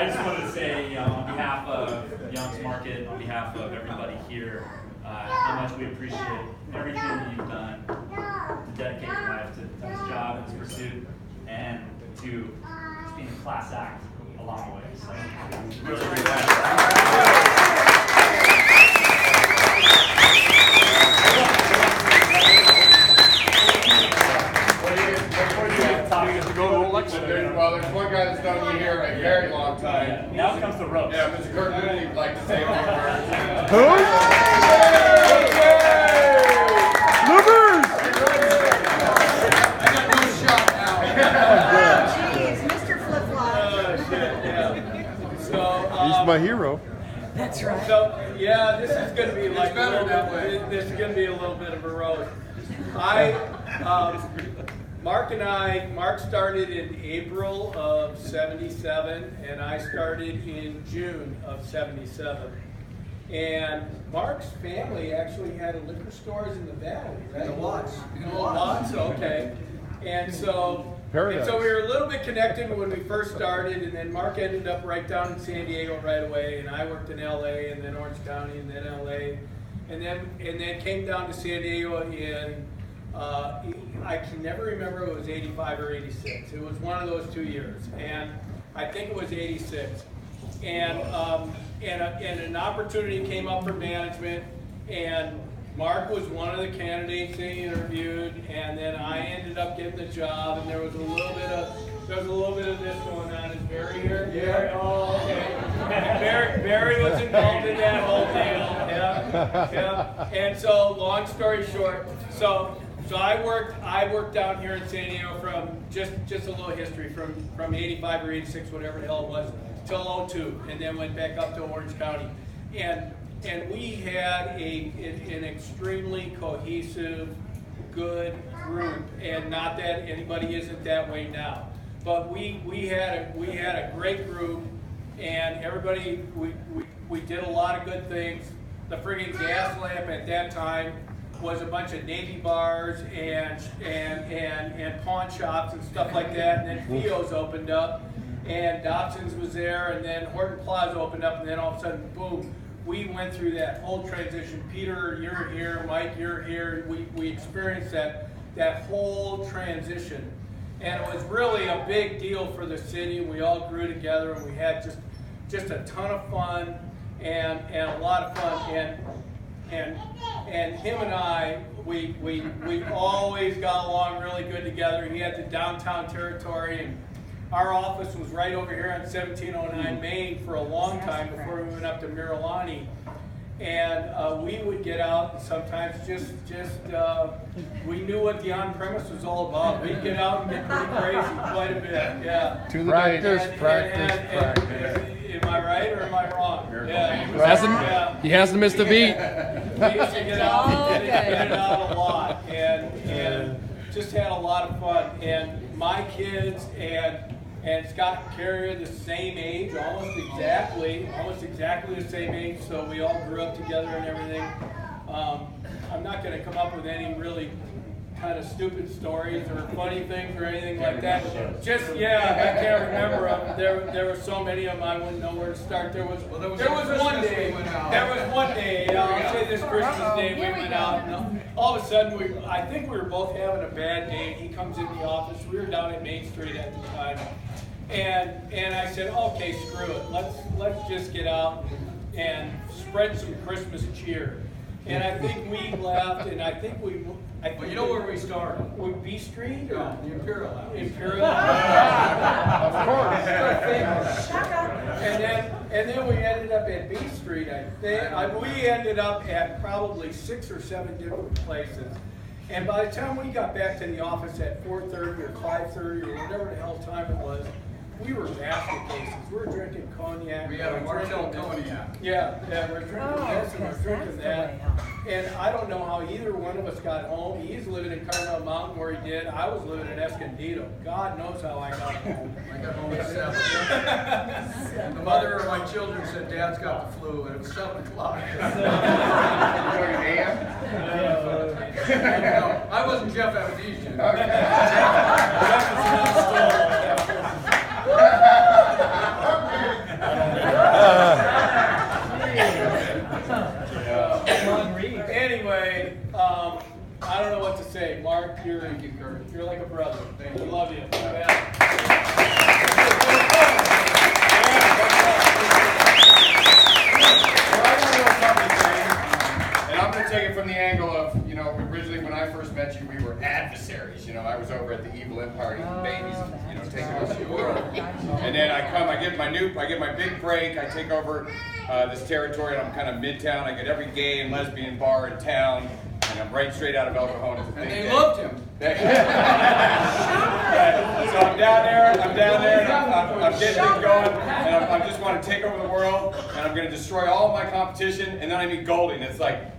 I just wanted to say, on behalf of Young's Market, on behalf of everybody here, how much we appreciate everything that you've done to dedicate your life to this job and this pursuit, and to being a class act along the way. So, really, really glad. Well, there's one guy that's known you here a very long time. Yeah. Now comes the roast. Yeah, Mr. Kurt Mooney would like to say a few words. Who? Loopers! I got no shot now. Jeez, Mr. Flip Flop. So, He's my hero. That's right. So, yeah, this is going to be like better that way. This is going to be a little bit of a roast. Mark started in April of '77, and I started in June of '77. And Mark's family actually had a liquor stores in the valley, right? In the Watts. Watts, okay. And so we were a little bit connected when we first started, and then Mark ended up right down in San Diego right away, and I worked in LA, and then Orange County, and then LA, and then came down to San Diego in I can never remember if it was 85 or 86. It was one of those 2 years, and I think it was 86. And an opportunity came up for management, and Mark was one of the candidates they interviewed, and then I ended up getting the job, and there was a little bit of this going on. Is Barry here? Yeah. Oh, okay. Barry was involved in that whole deal. Yeah. And so, long story short, so I worked down here in San Diego from just a little history from 85 or 86, whatever the hell it was, till 02, and then went back up to Orange County, and we had an extremely cohesive, good group, and not that anybody isn't that way now, but we had a great group, and everybody we did a lot of good things. The friggin' gas lamp at that time was a bunch of Navy bars and pawn shops and stuff like that, and then Theo's opened up, and Dobson's was there, and then Horton Plaza opened up, and then all of a sudden, boom, we went through that whole transition. Peter, you're here, Mike, you're here. We experienced that whole transition, and it was really a big deal for the city. We all grew together, and we had just a ton of fun and a lot of fun, and him and I, we always got along really good together. He had the downtown territory, and our office was right over here on 1709 Main for a long time before we went up to Miralani. And we would get out and sometimes we knew what the on-premise was all about. We'd get out and get pretty crazy quite a bit, yeah. To the practice. Am I right or am I wrong? Yeah. He hasn't missed a beat. We used to get out and get it out a lot, and just had a lot of fun. And my kids and Scott and Carrie are the same age, almost exactly the same age. So we all grew up together and everything. I'm not going to come up with any really kind of stupid stories or funny things or anything like that. I can't remember them. There were so many of them I wouldn't know where to start. There was one day. I'll say this Christmas Day we went out, and all of a sudden I think we were both having a bad day. He comes in the office. We were down at Main Street at the time, and I said, okay, screw it. Let's just get out and spread some Christmas cheer. And I think we left, and I think But you know where we started? With B Street? Or? No, the Imperial House. Imperial. Of course. And then we ended up at B Street, I think. We ended up at probably 6 or 7 different places. And by the time we got back to the office at 4:30 or 5:30 or whatever the hell time it was, we were basket cases. We were drinking cognac. We had a Martell cognac. Yeah, we're drinking this and we're drinking that. And I don't know how either one of us got home. He's living in Carmel Mountain where he did. I was living in Escondido. God knows how I got home. I got home at 7. The mother of my children said, Dad's got the flu, and it was 7 o'clock. No, I wasn't Jeff Avedizian. over at the Evil Empire eating babies, you know, taking over the world. And then I get my big break. I take over this territory, and I'm kind of midtown. I get every gay and lesbian bar in town, and I'm right straight out of El Cajon. It's a And big they day. loved him. So I'm down there, and I'm getting it going, and I just want to take over the world, and I'm going to destroy all of my competition, and then I meet Goldie, and it's like,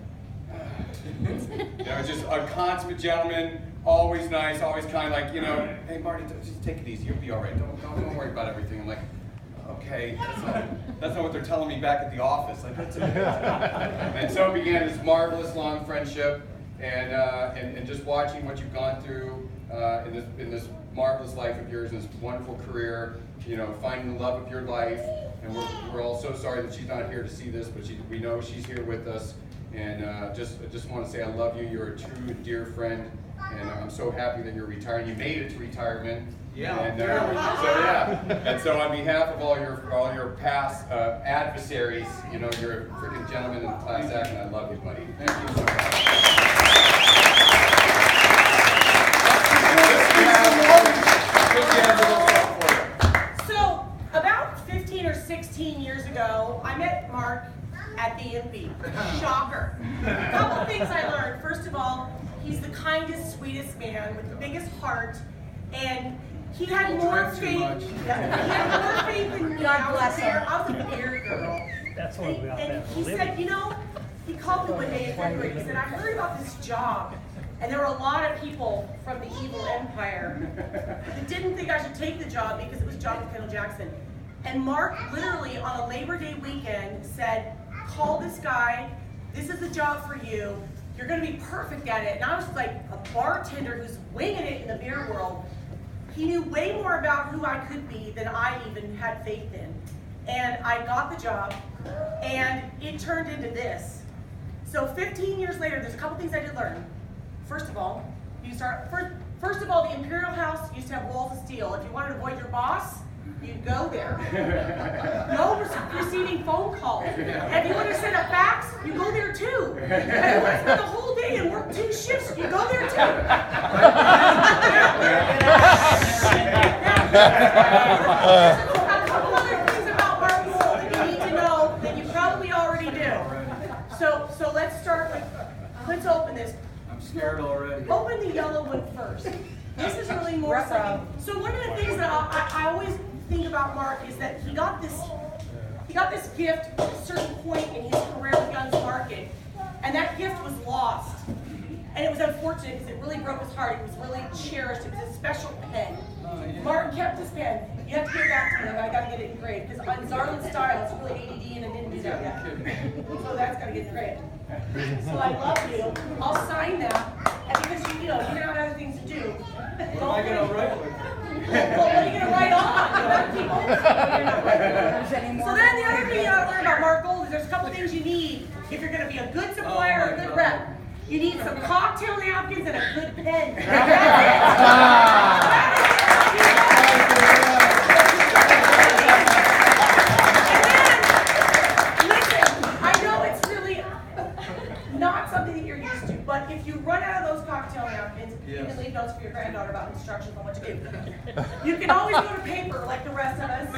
you know, just a consummate gentleman, always nice, always kind, like, you know, hey Marty, just take it easy, you'll be all right, don't worry about everything. I'm like, okay, that's not what they're telling me back at the office. Like, that's and so it began this marvelous long friendship, and just watching what you've gone through in this marvelous life of yours, in this wonderful career, you know, finding the love of your life. And we're all so sorry that she's not here to see this, but we know she's here with us. And I just want to say I love you. You're a true and dear friend, and I'm so happy that you're retiring. You made it to retirement. Yeah. And so yeah. And so on behalf of all your past adversaries, you know, you're a freaking gentleman in the class act, and I love you, buddy. Thank you so much. So, about 15 or 16 years ago, I met Mark at the MP. Shocker. A couple things I learned. First of all, he's the kindest, sweetest man with the biggest heart, and he had more faith. He had more faith in me. God bless him. I was a beer girl. That's what we And he said, you know, he called me one day in February. He said, I heard about this job. And there were a lot of people from the Evil Empire that didn't think I should take the job because it was John Kendall Jackson. And Mark literally on a Labor Day weekend said, call this guy, this is a job for you, you're gonna be perfect at it. And I was like a bartender who's winging it in the beer world. He knew way more about who I could be than I even had faith in. And I got the job, and it turned into this. So 15 years later, there's a couple things I did learn. First of all, first of all, the Imperial House used to have walls of steel. If you wanted to avoid your boss, you'd go there. No receiving phone calls. If you want to send a fax, you go there too. If you want to spend the whole day and work 2 shifts, you go there too. There's a couple other things about Mark Wool that you need to know that you probably already do. So let's start with, let's open this. I'm scared already. Open the yellow one first. This is really more something. So one of the things that I always think about Mark is that he got this gift at a certain point in his career with Young's Market, and that gift was lost. And it was unfortunate because it really broke his heart. It was really cherished. It was a special pen. Mark kept his pen. You have to give it back to me. I got to get it engraved because on Zarland style, it's really ADD and I didn't do that yet. So that's got to get engraved. So I love you. I'll sign that. And because you know, you have other things to do. What am I going to write with? Well, what are you going to write on? You better keep on. So then the other thing you ought to learn about Mark Gold is there's a couple things you need if you're going to be a good supplier or a good rep. You need some cocktail napkins and a good pen. That's it. Listen, I know it's really not something that you're used to, but if you run out of those cocktail napkins, you can leave notes for your granddaughter about instructions on what to do. You can always go to paper like the rest of us.